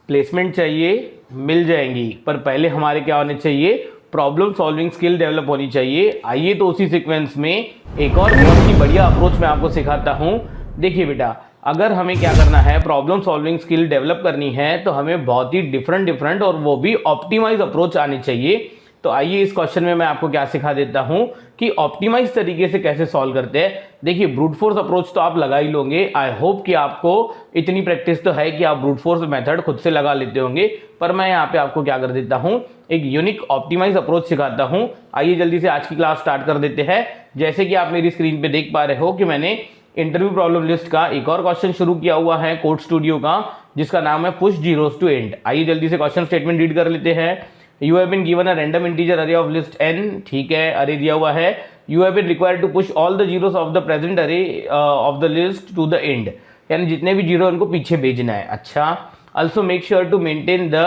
Placement चाहिए, मिल जाएंगी, पर पहले हमारे क्या होने चाहिए, प्रॉब्लम सॉल्विंग स्किल डेवलप होनी चाहिए। आइए तो उसी सीक्वेंस में एक और बहुत ही बढ़िया अप्रोच मैं आपको सिखाता हूँ। देखिए बेटा, अगर हमें क्या करना है, प्रॉब्लम सॉल्विंग स्किल डेवलप करनी है तो हमें बहुत ही डिफरेंट और वो भी ऑप्टिमाइज अप्रोच आनी चाहिए। तो आइए इस क्वेश्चन में मैं आपको क्या सिखा देता हूं कि ऑप्टिमाइज तरीके से कैसे सॉल्व करते हैं। देखिए, ब्रूट फोर्स अप्रोच तो आप लगा ही लोगे। आई होप कि आपको इतनी प्रैक्टिस तो है कि आप ब्रूट फोर्स मेथड खुद से लगा लेते होंगे, पर मैं यहाँ पे आपको क्या कर देता हूँ, एक यूनिक ऑप्टिमाइज अप्रोच सिखाता हूँ। आइए जल्दी से आज की क्लास स्टार्ट कर देते हैं। जैसे कि आप मेरी स्क्रीन पे देख पा रहे हो कि मैंने इंटरव्यू प्रॉब्लम लिस्ट का एक और क्वेश्चन शुरू किया हुआ है कोड स्टूडियो का, जिसका नाम है पुश जीरोस टू एंड। आइए जल्दी से क्वेश्चन स्टेटमेंट रीड कर लेते हैं। You have been given a random integer array of list n, ठीक है, अरे दिया हुआ है। You have been required to push all the zeros of the present array of the list to the end, यानी जितने भी zero उनको पीछे भेजना है। अच्छा, also make sure to maintain the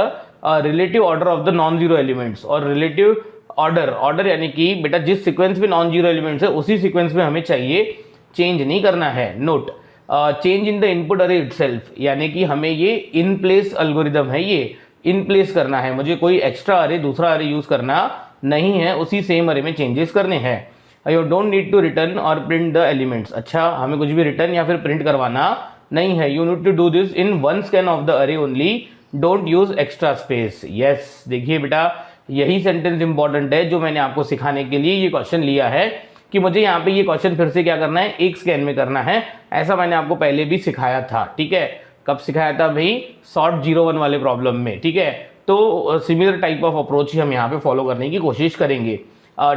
relative order of the non zero elements. और relative order यानी कि बेटा जिस सीक्वेंस में नॉन जीरो एलिमेंट्स है उसी सीक्वेंस में हमें चाहिए, चेंज नहीं करना है। Note, change in the input अरे इटसेल्फ, यानी कि हमें ये इन प्लेस एल्गोरिदम है, ये इन प्लेस करना है, मुझे कोई एक्स्ट्रा अरे दूसरा अरे यूज करना नहीं है, उसी सेम अरे में चेंजेस करने हैं। You don't need to return और प्रिंट द एलिमेंट्स। अच्छा, हमें कुछ भी रिटर्न या फिर प्रिंट करवाना नहीं है। You need to do this in one scan of the array only, don't use extra space. Yes, देखिए बेटा, यही सेंटेंस इंपॉर्टेंट है जो मैंने आपको सिखाने के लिए ये क्वेश्चन लिया है कि मुझे यहाँ पे ये क्वेश्चन फिर से क्या करना है, एक स्कैन में करना है। ऐसा मैंने आपको पहले भी सिखाया था, ठीक है। कब सिखाया था भाई? सॉर्ट 01 वाले प्रॉब्लम में, ठीक है। तो सिमिलर टाइप ऑफ अप्रोच ही हम यहाँ पे फॉलो करने की कोशिश करेंगे।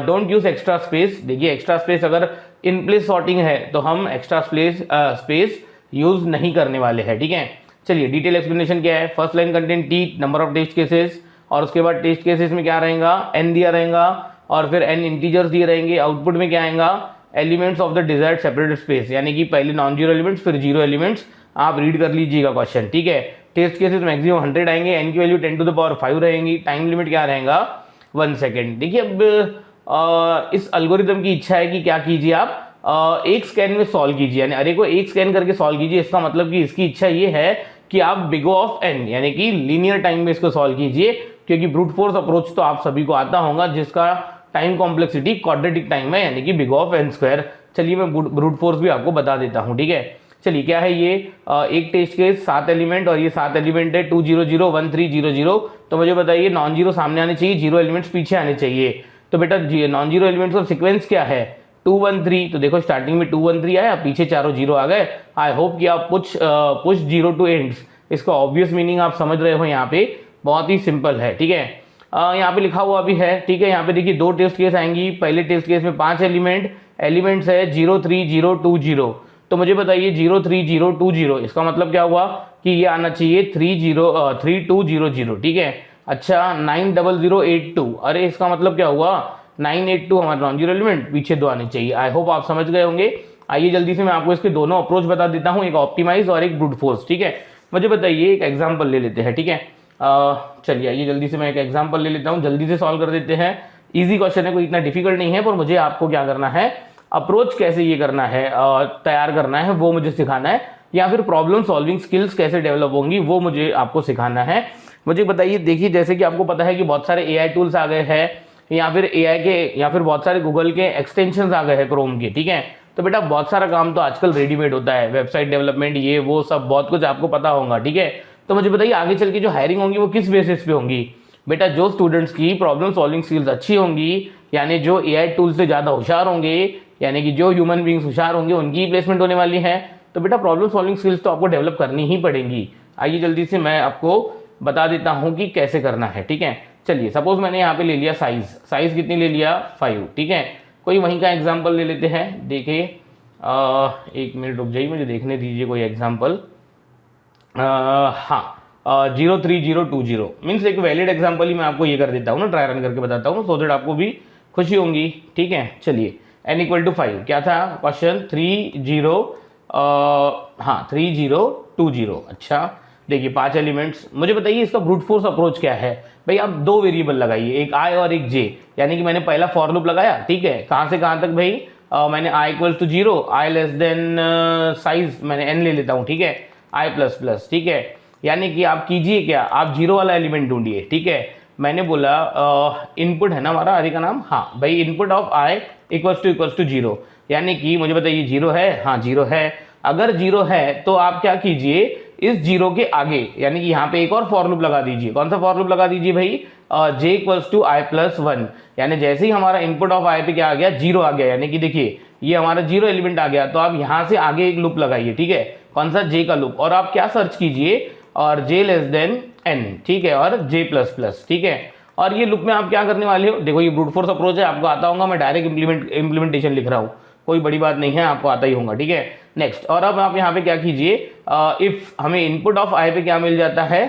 Don't use extra space. देखिए, एक्स्ट्रा स्पेस अगर इन प्लेस सॉर्टिंग है तो हम एक्स्ट्रा स्पेस यूज नहीं करने वाले हैं, ठीक है। चलिए, डिटेल एक्सप्लेनेशन क्या है। First line content T, number of test cases, और उसके बाद टेस्ट केसेस में क्या रहेगा, n दिया रहेगा, और फिर n इंटीजर्स दिए रहेंगे। आउटपुट में क्या आएगा, elements of the desired separated space, यानी कि पहले नॉन जीरो एलिमेंट्स फिर जीरो एलिमेंट्स। आप रीड कर लीजिएगा क्वेश्चन, ठीक है। टेस्ट केसेस मैक्सिमम 100 आएंगे, n की वैल्यू 10 टू द पावर 5 रहेंगी। टाइम लिमिट क्या रहेगा, 1 सेकेंड। देखिए, अब इस एल्गोरिदम की इच्छा है कि क्या कीजिए आप, एक स्कैन में सॉल्व कीजिए, यानी अरे को एक स्कैन करके सॉल्व कीजिए। इसका मतलब कि इसकी इच्छा ये है कि आप बिग O ऑफ n यानी कि लीनियर टाइम में इसको सॉल्व कीजिए, क्योंकि ब्रूट फोर्स अप्रोच तो आप सभी को आता होगा जिसका टाइम कॉम्प्लेक्सिटी क्वाड्रेटिक टाइम है, यानी कि big O of n square. चलिए, मैं ब्रूट फोर्स भी आपको बता देता हूँ, ठीक है। चलिए, क्या है ये, एक टेस्ट केस 7 एलिमेंट, और ये 7 एलिमेंट है 2 0 0 1 3 0 0। तो मुझे बताइए, नॉन जीरो सामने आने चाहिए, जीरो एलिमेंट्स पीछे आने चाहिए। तो बेटा नॉन जीरो एलिमेंट्स का सीक्वेंस क्या है, 2 1 3। तो देखो, स्टार्टिंग में 2 1 3 आया, पीछे चारों जीरो आ गए। आई होप कि आप पुश जीरो टू एंड्स, इसका ऑब्वियस मीनिंग आप समझ रहे हो। यहाँ पे बहुत ही सिंपल है, ठीक है। यहाँ पे लिखा हुआ भी है, ठीक है। यहाँ पे देखिए, दो टेस्ट केस आएंगी। पहले टेस्ट केस में 5 एलिमेंट्स है 0 3 0 2 0। तो मुझे बताइए 0 3 0 2 0, इसका मतलब क्या हुआ कि ये आना चाहिए 3 2 0 0, ठीक है। अच्छा, 9 0 0 8 2, अरे इसका मतलब क्या हुआ, 9 8 2 हमारे नॉन जीरो एलिमेंट पीछे दो आने चाहिए। आई होप आप समझ गए होंगे। आइए जल्दी से मैं आपको इसके दोनों अप्रोच बता देता हूँ, एक ऑप्टिमाइज और एक ब्रूट फोर्स, ठीक है। मुझे बताइए, एक एग्जाम्पल ले लेते हैं, ठीक है। चलिए, आइए जल्दी से मैं एक एग्जाम्पल ले लेता हूँ, जल्दी से सॉल्व कर देते हैं। इजी क्वेश्चन है, कोई इतना डिफिकल्ट नहीं है, पर मुझे आपको क्या करना है, अप्रोच कैसे ये करना है, तैयार करना है, वो मुझे सिखाना है, या फिर प्रॉब्लम सॉल्विंग स्किल्स कैसे डेवलप होंगी वो मुझे आपको सिखाना है। मुझे बताइए, देखिए, जैसे कि आपको पता है कि बहुत सारे AI टूल्स आ गए हैं, या फिर AI के, या फिर बहुत सारे गूगल के एक्सटेंशंस आ गए हैं क्रोम के, ठीक है। तो बेटा बहुत सारा काम तो आजकल रेडीमेड होता है, वेबसाइट डेवलपमेंट, ये वो सब बहुत कुछ आपको पता होगा, ठीक है। तो मुझे बताइए, आगे चल के जो हायरिंग होंगी वो किस बेसिस पे होंगी। बेटा, जो स्टूडेंट्स की प्रॉब्लम सॉल्विंग स्किल्स अच्छी होंगी, यानी जो AI टूल्स से ज़्यादा होशियार होंगे, यानी कि जो ह्यूमन बींग्स होशियार होंगे, उनकी प्लेसमेंट होने वाली है। तो बेटा प्रॉब्लम सॉल्विंग स्किल्स तो आपको डेवलप करनी ही पड़ेंगी। आइए जल्दी से मैं आपको बता देता हूँ कि कैसे करना है, ठीक है। चलिए, सपोज मैंने यहाँ पे ले लिया साइज कितनी ले लिया, 5, ठीक है। कोई वहीं का एग्जाम्पल ले लेते हैं। देखिए, एक मिनट रुक जाइए, मुझे देखने दीजिए कोई एग्जाम्पल। हाँ, 0 3 0 2 0 मीन्स एक वैलिड एग्जाम्पल ही मैं आपको ये कर देता हूँ ना, ट्राई रन करके बताता हूँ, सो दैट आपको भी खुशी होंगी, ठीक है। चलिए, n = 5, क्या था क्वेश्चन, 3 0 3 0 2 0। अच्छा, देखिए 5 एलिमेंट्स। मुझे बताइए, इसका ब्रूट फोर्स अप्रोच क्या है। भाई, आप दो वेरिएबल लगाइए, एक i और एक j, यानी कि मैंने पहला फॉर लूप लगाया, ठीक है। कहाँ से कहाँ तक भाई, मैंने i = 0, i < साइज मैंने n ले लेता हूँ, ठीक है, i++, ठीक है। यानी कि आप कीजिए क्या, आप जीरो वाला एलिमेंट ढूंढिए। ठीक है, मैंने बोला इनपुट है ना हमारा अरे का नाम, हाँ भाई input of i equals to zero, यानी कि मुझे बताइए जीरो है, हाँ जीरो है। अगर जीरो है तो आप क्या कीजिए, इस जीरो के आगे यानी कि यहाँ पे एक और फॉर लूप लगा दीजिए। कौन सा फॉर लूप लगा दीजिए भाई, J equals to I plus one, यानी जैसे ही हमारा इनपुट ऑफ आई पे क्या आ गया, जीरो आ गया, यानी कि देखिए ये हमारा जीरो एलिमेंट आ गया, तो आप यहाँ से आगे एक लूप लगाइए। ठीक है, कौन सा, जे का लूप, और आप क्या सर्च कीजिए, और जे लेस देन एन, ठीक है, और जे प्लस प्लस। ठीक है, और ये लूप में आप क्या करने वाले हो, देखो ये ब्रूट फोर्स अप्रोच है, आपको आता होगा, मैं डायरेक्ट इम्प्लीमेंटेशन लिख रहा हूँ, कोई बड़ी बात नहीं है, आपको आता ही होगा। ठीक है, नेक्स्ट, और अब आप यहाँ पे क्या कीजिए, इफ हमें इनपुट ऑफ आई पे क्या मिल जाता है,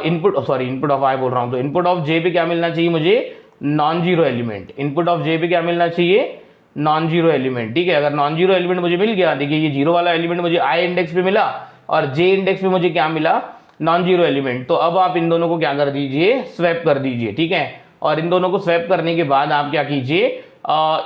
इनपुट ऑफ आई बोल रहा हूँ, तो इनपुट ऑफ जे पे क्या मिलना चाहिए मुझे, non zero element. Input of J पे क्या मिलना चाहिए, नॉन जीरो एलिमेंट। ठीक है, अगर नॉन जीरो एलिमेंट मुझे मिल गया, देखिए ये जीरो वाला एलिमेंट मुझे आई इंडेक्स पे मिला और जे इंडेक्स पे मुझे क्या मिला, नॉन जीरो एलिमेंट। तो अब आप इन दोनों को क्या कर दीजिए, स्वैप कर दीजिए। ठीक है, और इन दोनों को स्वैप करने के बाद आप क्या कीजिए,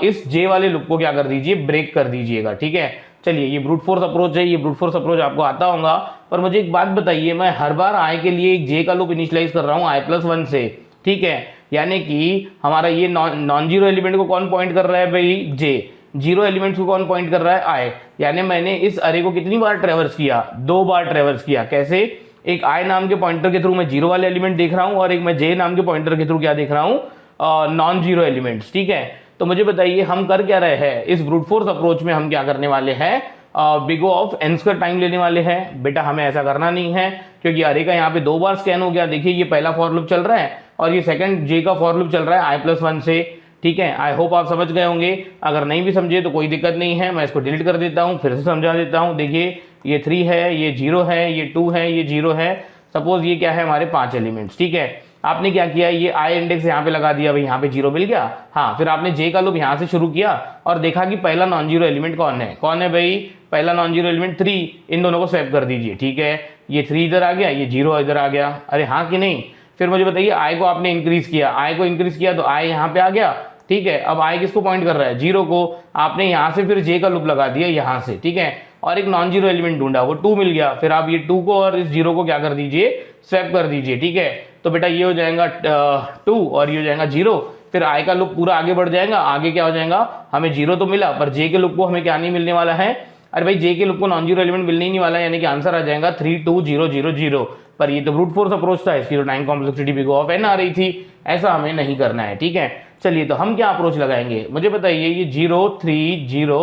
इस जे वाले लूप को क्या कर दीजिए, ब्रेक कर दीजिएगा। ठीक है, चलिए ये ब्रूट फोर्स अप्रोच है, ये ब्रूट फोर्स अप्रोच आपको आता होगा, पर मुझे एक बात बताइए, मैं हर बार आई के लिए एक जे का लूप इनिशियलाइज कर रहा हूँ आई प्लस वन से। ठीक है, यानी कि हमारा ये नॉन जीरो एलिमेंट को कौन पॉइंट कर रहा है भाई, जे, जीरो एलिमेंट्स को कौन पॉइंट कर रहा है, आई, यानी मैंने इस अरे को कितनी बार ट्रेवर्स किया, 2 बार ट्रेवर्स किया। कैसे, एक आई नाम के पॉइंटर के थ्रू मैं जीरो वाले एलिमेंट देख रहा हूँ, और एक मैं जे नाम के पॉइंटर के थ्रू क्या देख रहा हूँ, नॉन जीरो एलिमेंट्स। ठीक है, तो मुझे बताइए हम कर क्या रहे हैं, इस ब्रूट फोर्स अप्रोच में हम क्या करने वाले हैं, big O of n square time लेने वाले हैं। बेटा हमें ऐसा करना नहीं है, क्योंकि अरे का यहाँ पे 2 बार स्कैन हो गया। देखिए ये पहला फॉर लूप चल रहा है और ये सेकंड जे का फॉर लूप चल रहा है आई प्लस वन से। ठीक है, आई होप आप समझ गए होंगे, अगर नहीं भी समझे तो कोई दिक्कत नहीं है, मैं इसको डिलीट कर देता हूँ, फिर से समझा देता हूँ। देखिए ये 3 है, ये 0 है, ये 2 है, ये 0 है, सपोज ये क्या है हमारे 5 एलिमेंट्स। ठीक है, आपने क्या किया, ये आई इंडेक्स यहाँ पे लगा दिया, भाई यहाँ पे 0 मिल गया। हाँ, फिर आपने जे का लूप यहाँ से शुरू किया और देखा कि पहला नॉन जीरो एलिमेंट कौन है भाई, पहला नॉन जीरो एलिमेंट 3, इन दोनों को स्वैप कर दीजिए। ठीक है, ये 3 इधर आ गया, ये 0 इधर आ गया, अरे हाँ कि नहीं। फिर मुझे बताइए आई को आपने इंक्रीज किया, आई को इंक्रीज किया तो आई यहाँ पे आ गया। ठीक है, अब आई किसको पॉइंट कर रहा है, 0 को, आपने यहाँ से फिर जे का लूप लगा दिया यहाँ से। ठीक है, और एक नॉन जीरो एलिमेंट ढूंढा, वो 2 मिल गया, फिर आप ये 2 को और इस 0 को क्या कर दीजिए, स्वैप कर दीजिए। ठीक है, तो बेटा ये हो जाएगा 2 और ये हो जाएगा 0, फिर आई का लूप पूरा आगे बढ़ जाएगा। आगे क्या हो जाएगा, हमें 0 तो मिला, पर जे के लूप को हमें क्या नहीं मिलने वाला है, अरे भाई जे के लूप को नॉन जीरो एलिमेंट मिलने ही नहीं वाला है, यानी कि आंसर आ जाएगा 3 2 0 0 0। पर ये तो ब्रूट फोर्स अप्रोच था, इसकी तो time complexity big O of N आ रही थी, ऐसा हमें नहीं करना है। ठीक है, चलिए तो हम क्या अप्रोच लगाएंगे, मुझे बताइए, ये 0 3 0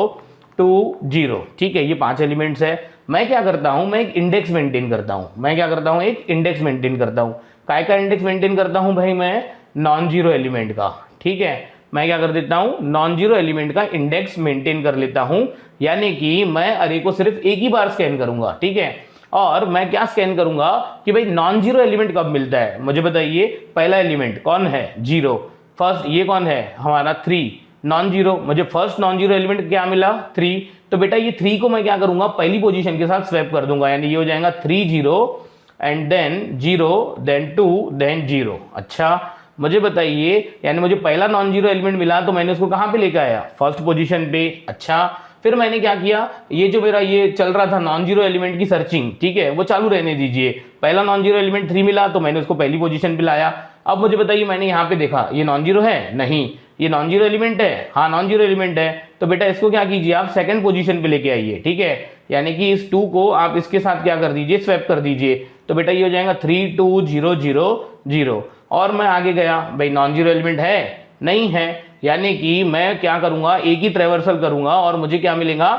2 0। ठीक है, ये 5 एलिमेंट्स है। मैं क्या करता हूं, मैं एक इंडेक्स मेंटेन करता हूं, एक इंडेक्स मेंटेन करता हूं। काय का इंडेक्स मेंटेन करता हूं भाई, मैं नॉन जीरो एलिमेंट का। ठीक है, मैं क्या कर देता हूं, नॉन जीरो एलिमेंट का इंडेक्स मेंटेन कर लेता हूं, यानी कि मैं अरे को सिर्फ एक ही बार स्कैन करूंगा। ठीक है, और मैं क्या स्कैन करूंगा कि भाई नॉन जीरो एलिमेंट कब मिलता है, मुझे बताइए, पहला एलिमेंट कौन है, 0, फर्स्ट ये कौन है हमारा 3, नॉन जीरो, मुझे फर्स्ट नॉन जीरो एलिमेंट क्या मिला, 3, तो बेटा ये 3 को मैं क्या करूंगा, पहली पोजीशन के साथ स्वैप कर दूंगा, यानी ये हो जाएगा 3 0 एंड देन 0 देन 2 देन 0। अच्छा, मुझे बताइए, यानी मुझे पहला नॉन जीरो एलिमेंट मिला तो मैंने उसको कहाँ पे लेकर आया, फर्स्ट पोजीशन पे। अच्छा, फिर मैंने क्या किया, ये जो मेरा ये चल रहा था नॉन जीरो एलिमेंट की सर्चिंग, ठीक है, वो चालू रहने दीजिए। पहला नॉन जीरो एलिमेंट 3 मिला तो मैंने उसको पहली पोजीशन पे लाया। अब मुझे बताइए, मैंने यहाँ पे देखा ये नॉन जीरो है, नहीं, ये नॉन जीरो एलिमेंट है, हाँ नॉन जीरो एलिमेंट है, तो बेटा इसको क्या कीजिए, आप सेकंड पोजीशन पे लेके आइए। ठीक है, यानी कि इस 2 को आप इसके साथ क्या कर दीजिए, स्वैप कर दीजिए, तो बेटा ये हो जाएगा 3 2 0 0 0। और मैं आगे गया, भाई नॉन जीरो एलिमेंट है, नहीं है, यानी कि मैं क्या करूंगा, एक ही ट्रेवर्सल करूंगा और मुझे क्या मिलेगा,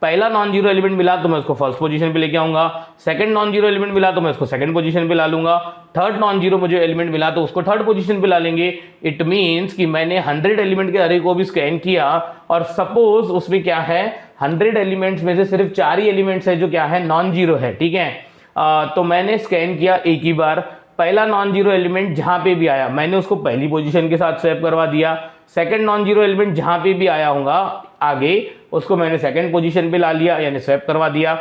पहला नॉन जीरो एलिमेंट मिला तो मैं उसको फर्स्ट पोजीशन पे लेके आऊंगा, सेकंड नॉन जीरो एलिमेंट मिला तो मैं उसको सेकंड पोजीशन पे ला लूंगा, थर्ड नॉन जीरो मुझे एलिमेंट मिला तो उसको थर्ड पोजीशन पे ला लेंगे। इट मींस कि मैंने 100 एलिमेंट के अरे को भी स्कैन किया और सपोज उसमें क्या है, 100 एलिमेंट्स में से सिर्फ 4 ही एलिमेंट्स है जो क्या है, नॉन जीरो है। ठीक है, तो मैंने स्कैन किया एक ही बार, पहला नॉन जीरो एलिमेंट जहां पे भी आया मैंने उसको पहली पोजीशन के साथ स्वैप करवा दिया, सेकंड नॉन जीरो एलिमेंट जहां पे भी आया होगा आगे उसको मैंने सेकंड पोजीशन पे ला लिया, यानी स्वैप करवा दिया,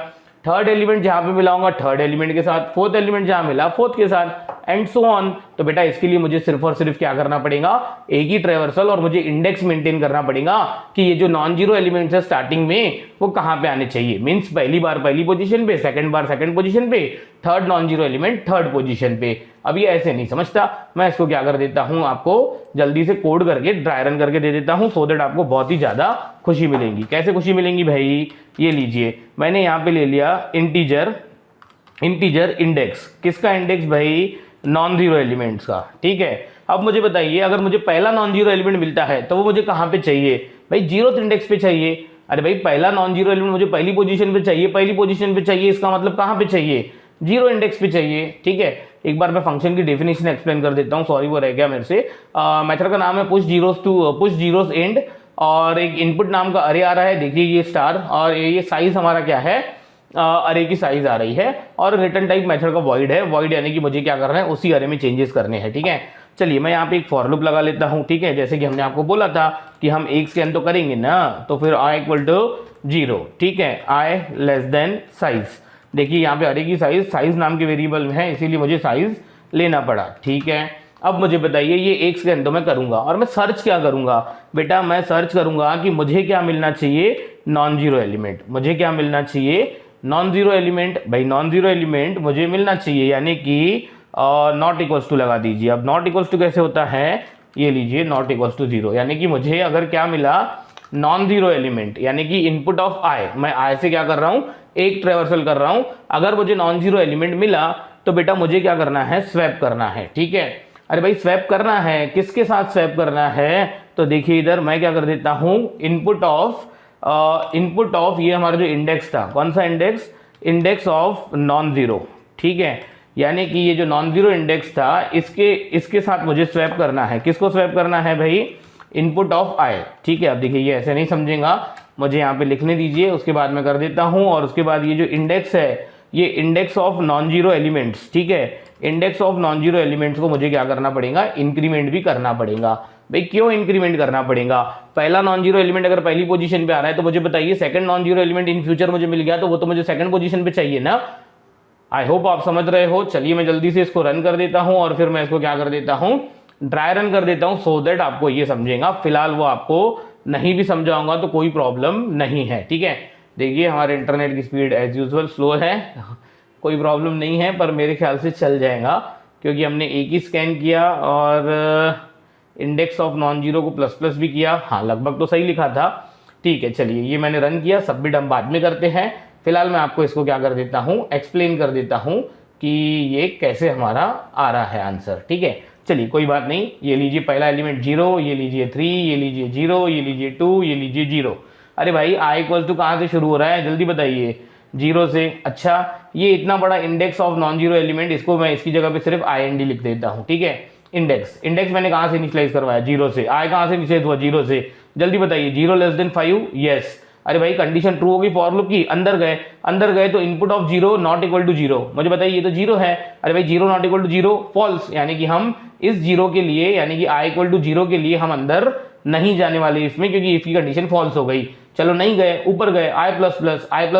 थर्ड एलिमेंट जहां पे मिला होगा थर्ड एलिमेंट के साथ, फोर्थ एलिमेंट जहां मिला फोर्थ के साथ, एंड सो ऑन। तो बेटा इसके लिए मुझे सिर्फ और सिर्फ क्या करना पड़ेगा, एक ही ट्रैवर्सल और मुझे इंडेक्स मेंटेन करना पड़ेगा कि ये जो नॉन जीरो एलिमेंट्स है स्टार्टिंग में वो कहां पे आने चाहिए। मींस पहली बार पहली पोजीशन पे, सेकंड बार सेकंड पोजीशन पे, third non zero element third position पे। अब ये ऐसे नहीं समझता, मैं इसको क्या कर देता हूं, आपको जल्दी से कोड करके ड्राई रन करके दे देता हूं, सो दैट आपको बहुत ही ज्यादा खुशी मिलेगी। कैसे खुशी मिलेंगी भाई, ये लीजिए मैंने यहां पे ले लिया इंटीजर इंडेक्स। किसका इंडेक्स भाई, नॉन जीरो एलिमेंट्स का। ठीक है, अब मुझे बताइए अगर मुझे पहला नॉन जीरो एलिमेंट मिलता है तो वो मुझे कहां पे चाहिए भाई, जीरो इंडेक्स पे चाहिए। अरे भाई पहला नॉन जीरो एलिमेंट मुझे पहली पोजीशन पे चाहिए, पहली पोजीशन पे चाहिए, इसका मतलब कहां पे चाहिए, जीरो इंडेक्स पे चाहिए। ठीक है, एक बार मैं फंक्शन की डेफिनेशन एक्सप्लेन कर देता हूं, सॉरी वो रह गया मेरे से। मेथड का नाम है पुश जीरोस एंड, और एक इनपुट नाम का अरे आ रहा है, देखिए ये स्टार, और ये साइज हमारा क्या है, अरे की साइज आ रही है, और रिटर्न टाइप मेथड का वॉइड है। वॉइड यानी कि मुझे क्या करना है, उसी अरे में चेंजेस करने हैं। ठीक है, चलिए मैं यहाँ पे एक फॉर लूप लगा लेता हूँ। ठीक है, जैसे कि हमने आपको बोला था कि हम एक स्कैन तो करेंगे ना, तो फिर i इक्वल टू 0। ठीक है, i लेस देन साइज। देखिए यहाँ पे अरे की साइज नाम के वेरिएबल में है, इसीलिए मुझे साइज लेना पड़ा। ठीक है, अब मुझे बताइए ये एक स्कैन तो मैं करूंगा, और मैं सर्च क्या करूंगा बेटा, मैं सर्च करूंगा कि मुझे क्या मिलना चाहिए, नॉन जीरो एलिमेंट। मुझे क्या मिलना चाहिए, नॉन जीरो एलिमेंट। भाई नॉन जीरो एलिमेंट मुझे मिलना चाहिए, यानी कि नॉट इक्वल्स टू लगा दीजिए। अब नॉट इक्वल्स टू कैसे होता है, ये लीजिए नॉट इक्वल्स टू 0, यानी कि मुझे अगर क्या मिला, नॉन जीरो एलिमेंट, यानी कि इनपुट ऑफ i, मैं i से क्या कर रहा हूं, एक ट्रैवर्सल कर रहा हूं। अगर मुझे नॉन जीरो एलिमेंट मिला तो बेटा मुझे क्या करना है, स्वैप करना है। ठीक है, अरे भाई स्वैप करना है, किसके साथ स्वैप करना है, तो देखिए इधर मैं क्या कर देता हूं, इनपुट ऑफ ये हमारा जो इंडेक्स था, कौन सा index, index of non zero. ठीक है, यानी कि ये जो नॉन जीरो इंडेक्स था इसके साथ मुझे स्वैप करना है। किसको स्वैप करना है भाई, इनपुट ऑफ i। ठीक है, अब देखिए ये ऐसे नहीं समझेगा, मुझे यहाँ पे लिखने दीजिए, उसके बाद मैं कर देता हूँ। और उसके बाद ये जो इंडेक्स है, ये index of non zero elements. ठीक है, index of non zero elements को मुझे क्या करना पड़ेगा, इंक्रीमेंट भी करना पड़ेगा। भाई क्यों इंक्रीमेंट करना पड़ेगा, पहला नॉन जीरो एलिमेंट अगर पहली पोजीशन पे आ रहा है तो मुझे बताइए second non zero element in future मुझे मिल गया तो वो तो मुझे सेकंड पोजीशन पे चाहिए ना। आई होप आप समझ रहे हो। चलिए मैं जल्दी से इसको रन कर देता हूं, और फिर मैं इसको क्या कर देता हूं, ड्राई रन कर देता हूं, सो दैट आपको ये समझेगा। फिलहाल वो आपको नहीं भी समझाऊंगा तो कोई प्रॉब्लम नहीं है। ठीक है, देखिए हमारे इंटरनेट की स्पीड एज यूजुअल स्लो है, कोई प्रॉब्लम नहीं है, पर मेरे ख्याल से चल जाएगा क्योंकि हमने एक ही स्कैन किया और इंडेक्स ऑफ नॉन जीरो को प्लस प्लस भी किया। हाँ लगभग तो सही लिखा था। ठीक है, चलिए ये मैंने रन किया, सबमिट हम बाद में करते हैं। फिलहाल मैं आपको इसको क्या कर देता हूँ, एक्सप्लेन कर देता हूँ कि ये कैसे हमारा आ रहा है आंसर। ठीक है, चलिए कोई बात नहीं, ये लीजिए पहला एलिमेंट 0, ये लीजिए 3, ये लीजिए 0, ये लीजिए 2, ये लीजिए 0। अरे भाई i इक्वल टू कहाँ से शुरू हो रहा है, जल्दी बताइए, 0 से। अच्छा, ये इतना बड़ा index of non zero element, इसको मैं इसकी जगह पे सिर्फ ind लिख देता हूँ। ठीक है, इंडेक्स मैंने कहाँ से इनिशियलाइज करवाया, 0 से। i कहाँ से इनिशियलाइज हुआ, 0 से। जल्दी बताइए, 0 लेस देन 5, यस। अरे भाई कंडीशन ट्रू होगी फॉर लूप की, अंदर गए तो input of 0 not equal to 0, मुझे बताइए ये तो 0 है। अरे भाई 0 नॉट इक्वल टू 0 फॉल्स, यानी कि हम इस 0 के लिए, यानी कि i इक्वल टू 0 के लिए हम अंदर नहीं जाने वाले इसमें, क्योंकि इसकी कंडीशन फॉल्स हो गई। चलो नहीं गए, ऊपर गए, i प्लस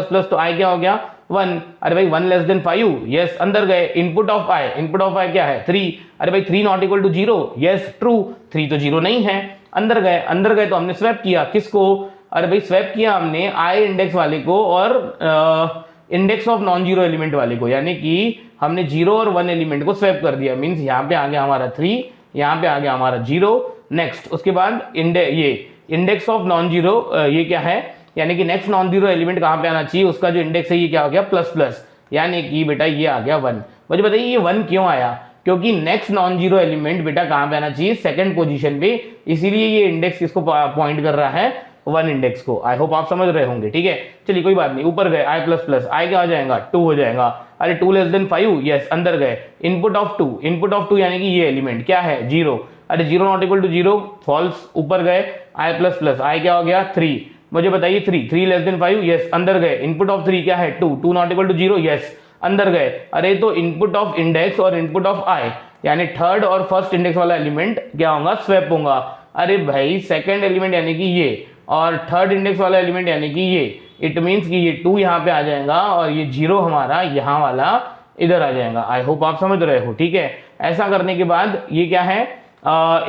प्लस तो i क्या हो गया, 1। अरे भाई 1 लेस देन 5, यस। अंदर गए, इनपुट ऑफ i क्या है, 3। अरे भाई 3 not equal to 0, yes true. 3 तो 0 नहीं है। अंदर गए तो हमने स्वैप किया, किसको, अरे भाई स्वैप किया हमने i इंडेक्स वाले को और index of non zero element वाले को, यानी कि हमने 0 और 1 एलिमेंट को स्वैप कर दिया। मींस यहाँ पे आ गया हमारा 3, यहाँ पे आ गया हमारा 0। नेक्स्ट, उसके बाद ये इंडेक्स ऑफ नॉन जीरो, ये क्या है, यानी कि नेक्स्ट नॉन जीरो एलिमेंट कहाँ पे आना चाहिए, उसका जो इंडेक्स है ये क्या हो गया, प्लस प्लस, यानी कि बेटा ये आ गया 1। मुझे बताइए ये 1 क्यों आया, क्योंकि नेक्स्ट नॉन जीरो एलिमेंट बेटा कहाँ पे आना चाहिए, सेकंड पोजीशन पे, इसीलिए ये इंडेक्स किसको पॉइंट कर रहा है, 1 इंडेक्स को। आई होप आप समझ रहे होंगे। ठीक है, चलिए कोई बात नहीं, ऊपर गए, i प्लस प्लस, i क्या हो जाएगा, 2 हो जाएगा। अरे 2 लेस देन 5, यस। अंदर गए, इनपुट ऑफ 2 यानी कि ये एलिमेंट क्या है, 0। अरे 0 नॉट इक्वल टू 0 फॉल्स। ऊपर गए, i प्लस प्लस, i क्या हो गया, 3। मुझे बताइए 3 लेस देन 5, यस। अंदर गए, इनपुट ऑफ 3 क्या है, 2 नॉट इक्वल टू 0, यस। अंदर गए, अरे तो इनपुट ऑफ इंडेक्स और इनपुट ऑफ i, यानी थर्ड और फर्स्ट इंडेक्स वाला एलिमेंट क्या होगा, स्वैप होगा। अरे भाई सेकंड एलिमेंट यानी कि ये, और थर्ड इंडेक्स वाला एलिमेंट यानी कि ये, इट मीन्स कि ये 2 यहाँ पे आ जाएगा और ये 0 हमारा यहाँ वाला इधर आ जाएगा। आई होप आप समझ रहे हो, ठीक है। ऐसा करने के बाद ये क्या है,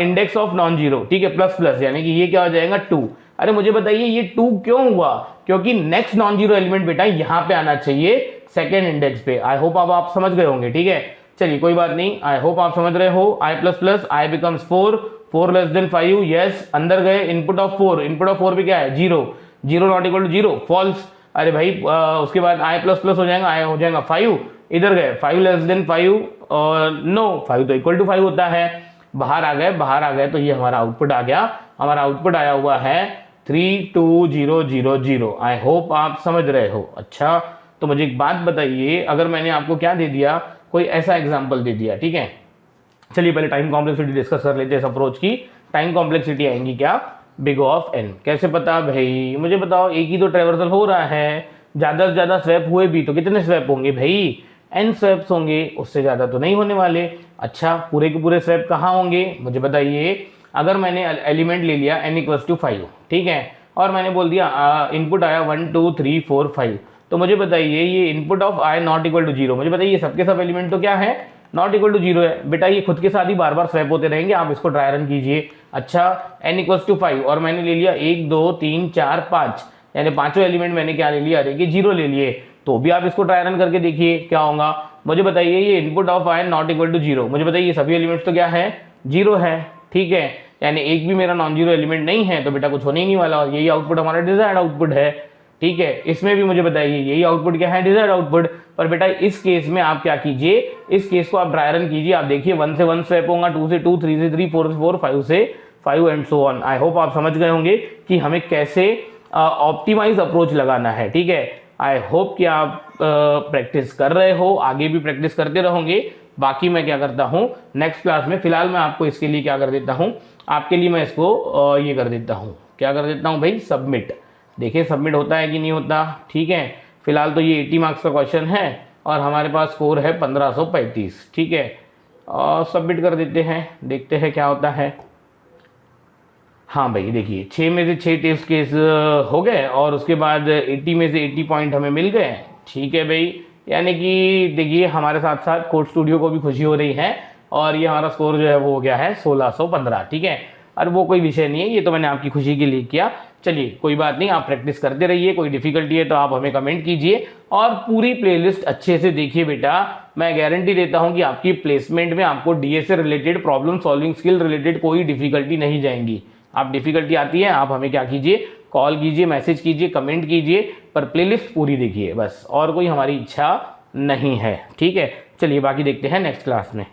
इंडेक्स ऑफ नॉन जीरो, ठीक है, प्लस प्लस, यानी कि ये क्या हो जाएगा 2। अरे मुझे बताइए ये 2 क्यों हुआ, क्योंकि नेक्स्ट नॉन जीरो एलिमेंट बेटा यहाँ पे आना चाहिए सेकेंड इंडेक्स पे। आई होप अब आप समझ गए होंगे, ठीक है। चलिए कोई बात नहीं, आई होप आप समझ रहे हो। I plus plus I becomes 4, 4 less than 5, yes, अंदर गए, इनपुट ऑफ 4, इनपुट ऑफ 4 पे क्या है 0, 0 नॉट इक्वल टू 0, फॉल्स। अरे भाई उसके बाद आई प्लस प्लस हो जाएगा, आई हो जाएगा 5, इधर गए 5 लेस देन 5, नो 5 तो इक्वल टू 5 होता है, बाहर आ गए, बाहर आ गए, तो ये हमारा आउटपुट आ गया। हमारा आउटपुट आया हुआ है 32000। आई होप आप समझ रहे हो। अच्छा तो मुझे एक बात बताइए, अगर मैंने आपको क्या दे दिया, कोई ऐसा एग्जाम्पल दे दिया, ठीक है। चलिए पहले टाइम कॉम्प्लेक्सिटी डिस्कस कर लेते हैं इस अप्रोच की। टाइम कॉम्प्लेक्सिटी आएंगी क्या, बिग ऑफ एन। कैसे पता भाई, मुझे बताओ, एक ही तो ट्रेवर्सल हो रहा है, ज़्यादा से ज़्यादा स्वैप हुए भी तो कितने स्वैप होंगे भाई, एन स्वैप्स होंगे, उससे ज़्यादा तो नहीं होने वाले। अच्छा पूरे के पूरे स्वैप कहाँ होंगे मुझे बताइए। अगर मैंने एलिमेंट ले लिया n इक्वल्स टू 5, ठीक है, और मैंने बोल दिया इनपुट आया 1 2 3 4 5, तो मुझे बताइए ये input of i not equal to 0, मुझे बताइए सबके सब एलिमेंट तो क्या है, नॉट इक्वल टू 0 है। बेटा ये खुद के साथ ही बार बार स्वैप होते रहेंगे, आप इसको ट्राई रन कीजिए। अच्छा n इक्वल्स टू 5 और मैंने ले लिया 1 2 3 4 5, यानी पांचों एलिमेंट मैंने क्या ले लिया, अरे 0 ले लिए, तो भी आप इसको ट्राई रन करके देखिए क्या होगा। मुझे बताइए ये input of i not equal to 0, मुझे बताइए ये सभी एलिमेंट्स तो क्या है 0 है, ठीक है, यानी एक भी मेरा नॉन जीरो एलिमेंट नहीं है, तो बेटा कुछ होने ही नहीं वाला, और यही आउटपुट हमारा डिजायर्ड आउटपुट है, ठीक है। इसमें भी मुझे बताइए यही आउटपुट क्या है, डिजायर्ड आउटपुट। पर बेटा इस केस में आप क्या कीजिए, इस केस को आप ड्राई रन कीजिए, आप देखिए 1 से 1 स्वैप होगा, 2 से 2, 3 से 3, 4 से 4, 5 से 5 and so on. I hope आप समझ गए होंगे कि हमें कैसे ऑप्टिमाइज अप्रोच लगाना है, ठीक है। आई होप कि आप प्रैक्टिस कर रहे हो, आगे भी प्रैक्टिस करते रहोगे। बाकी मैं क्या करता हूँ नेक्स्ट क्लास में, फिलहाल मैं आपको इसके लिए क्या कर देता हूँ, आपके लिए मैं इसको ये कर देता हूँ, क्या कर देता हूँ भाई, सबमिट। देखिए सबमिट होता है कि नहीं होता, ठीक है। फिलहाल तो ये 80 मार्क्स का क्वेश्चन है और हमारे पास स्कोर है 1535, ठीक है, और सबमिट कर देते हैं, देखते हैं क्या होता है। हाँ भाई देखिए 6 में से 6 टेस्ट केस हो गए और उसके बाद 80 में से 80 पॉइंट हमें मिल गए, ठीक है भाई। यानी कि देखिए हमारे साथ साथ कोड स्टूडियो को भी खुशी हो रही है और ये हमारा स्कोर जो है वो हो गया है 1615, ठीक है। और वो कोई विषय नहीं है, ये तो मैंने आपकी खुशी के लिए किया। चलिए कोई बात नहीं, आप प्रैक्टिस करते रहिए, कोई डिफिकल्टी है तो आप हमें कमेंट कीजिए और पूरी प्लेलिस्ट अच्छे से देखिए बेटा। मैं गारंटी देता हूं कि आपकी प्लेसमेंट में आपको डीए से related, problem solving skill related कोई डिफिकल्टी नहीं जाएंगी। आप डिफिकल्टी आती है आप हमें क्या कीजिए, कॉल कीजिए, मैसेज कीजिए, कमेंट कीजिए, पर प्लेलिस्ट पूरी देखिए बस, और कोई हमारी इच्छा नहीं है, ठीक है। चलिए बाकी देखते हैं नेक्स्ट क्लास में।